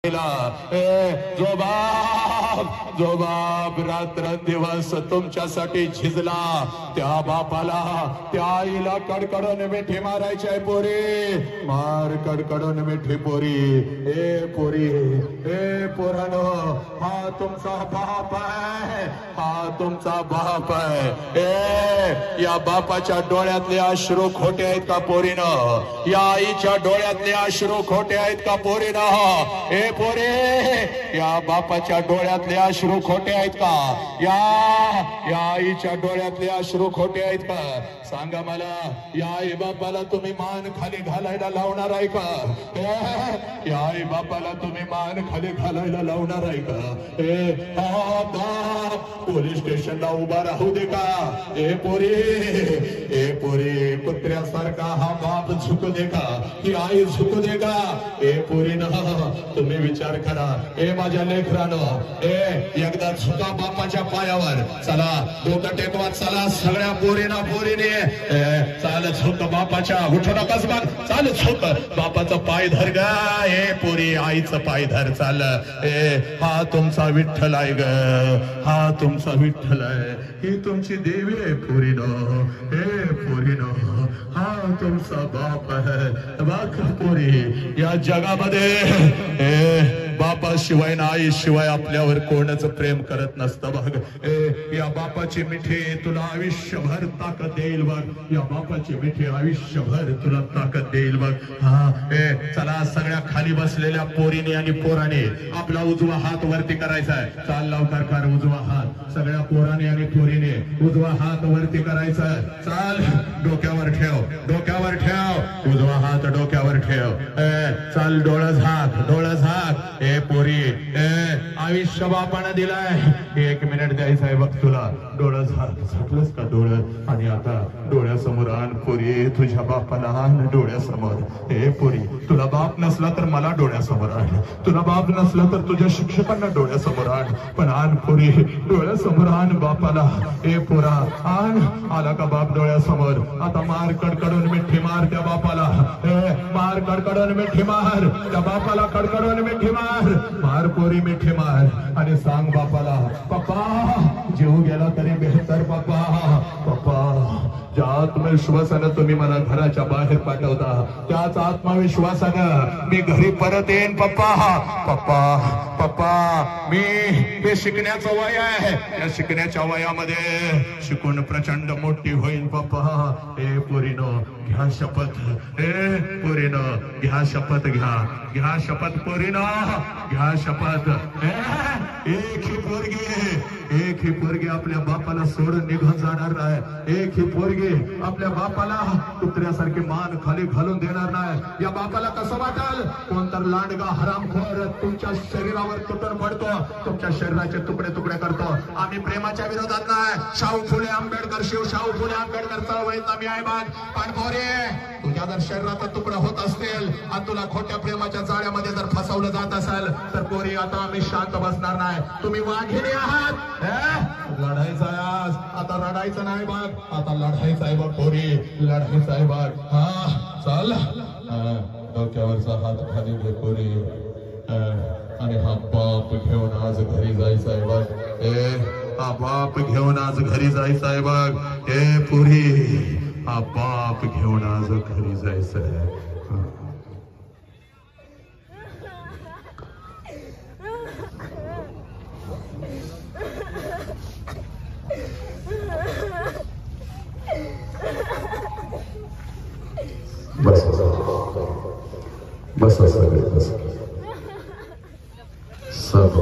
जो बाप रात्रंदिवस तुमच्यासाठी झिजला त्या बापाला त्या आईला कडकडून मिठी मारायची आहे पोरी, मार कडकडून मिठी पोरी. ए पोरी, ए पोरानो, हा तुमचा बाप आहे, हा तुमचा बाप आहे. ए या बापाच्या डोळ्यातले अश्रू खोटे आहेत का पोरीनं? या आईच्या डोळ्यातले अश्रू खोटे आहेत का पोरीनं? ए पोरे, या बापाच्या डोळ्यातले अश्रू खोटे आहेत का? या आईच्या डोळ्यातले अश्रू खोटे आहेत का? सांगा मला, या आई बापाला तुम्ही मान खाली घालायला लावणार आहे का? या आई बापाला तुम्ही मान खाली घालायला लावणार आहे का? हा बाप पोलीस स्टेशनला उभा राहू दे का? ए पोरी, कुत्र्यासारखा हा बाप झुकू दे का? ही आई झुकू दे का? ए पोरी ना, तुम्ही विचार करा. ए माझ्या लेकरानं, एकदा झुका बापाच्या पायावर. चला डोकं टेकवा, चला सगळ्या पोरीने चाल झुक बापाच्या. उठू नकास बघ, चाल झुक बापाचा पाय धर ग. ए पोरी, आईचं पाय धर. चाल. हा तुमचा विठ्ठल आहे ग, हा तुमचा विठ्ठल आहे, ही तुमची देवी आहे पोरीनो. पोरीनो, हा तुमचा बाप आहे. बघ पोरी, या जगामध्ये बापाशिवाय ना आईशिवाय आपल्यावर कोणाचं प्रेम करत नसतं बघ. या बापाची मिठी तुला आयुष्यभर ताकद देईल बघ. या बापाची मिठी आयुष्यभर तुला ताकद देईल बघ. चला सगळ्या खाली बसलेल्या पोरीने आणि पोराने आपला उजवा हात वरती करायचा आहे. चाल लवकर कर उजवा हात. सगळ्या पोराने आणि पोरीने उजवा हात वरती करायचा आहे. चाल डोक्यावर ठेव, डोक्यावर ठेव उजवा हात, डोक्यावर ठेव. चाल डोळं झाक, डोळं झाक. ए पोरी, आयुष्य बापानं दिलाय, 1 मिनिट द्यायचं आहे बघ तुला. डोळं झाकलंस का डोळं? आणि आता डोळ्यासमोर आण पोरी, तुझ्या बापाला आण डोळ्यासमोर. ए पोरी, तुला बाप नसला तर मला डोळ्यासमोर आण, तुला बाप नसला तर तुझ्या शिक्षकांना डोळ्यासमोर आण, पण आण पोरी, डोळ्यासमोर आण बापाला. ए पोरा, आण. आला का बाप डोळ्यासमोर? आता मार कडकडून मिठी मार त्या बापाला. मार कडकडून मिठी मार त्या बापाला, कडकडून मिठी मार. मार पोरी, मिठी मार आणि सांग बापाला, पप्पा जीव गेला तरी बेहतर पप्पा. पप्पा, ज्या आत्मविश्वासानं तुम्ही मला घराच्या बाहेर पाठवता, त्याच आत्मविश्वासानं मी घरी परत येईन पप्पा. पप्पा, मी हे शिकण्याचं वय आहे, या शिकण्याच्या वयामध्ये शिकून प्रचंड मोठी होईल पप्पा. ए पोरीनो, घ्या शपथ. पोरीनो, घ्या शपथ. घ्या शपथ पोरीनो, घ्या शपथ. एक ही पोरगी आपल्या बापाला सोडून निघून जाणार नाही. एक ही पोरगी आपल्या बापाला कुत्र्यासारखी मान खाली घालून देणार नाही. या बापाला कसं वाटेल? कोणतर लांडगा हरामखोर तुमच्या शरीरावर तुटून पडतो, तुमच्या शरीराचे तुकडे तुकडे करतो. आम्ही प्रेमाच्या विरोधात नाही. शाहू फुले आंबेडकर, शाहू फुले आंबेडकर चळवळीचा मी आहे बघ. पण पोरे, तुझ्या जर शरीराचा तुकडा होत असतील आणि तुला खोट्या प्रेमाच्या जाळ्यामध्ये जर फसवलं जात असेल तर पोरी, आता आम्ही शांत बसणार नाही. तुम्ही वाघिणी आहात. लढायचं आहे आज, आता रडायचं नाही बघ, आता लढायचं आहे बघ पोरी, लढायचं आहे बघ. हा चल. डोक्यावरचा हात खाली घे पोरी, आणि हा बाप घेऊन आज घरी जायचं आहे बघ. हा बाप घेऊन आज घरी जायचं आहे बघ. पोरी, हा बाप घेऊन आज घरी जायचं आहे. बस सब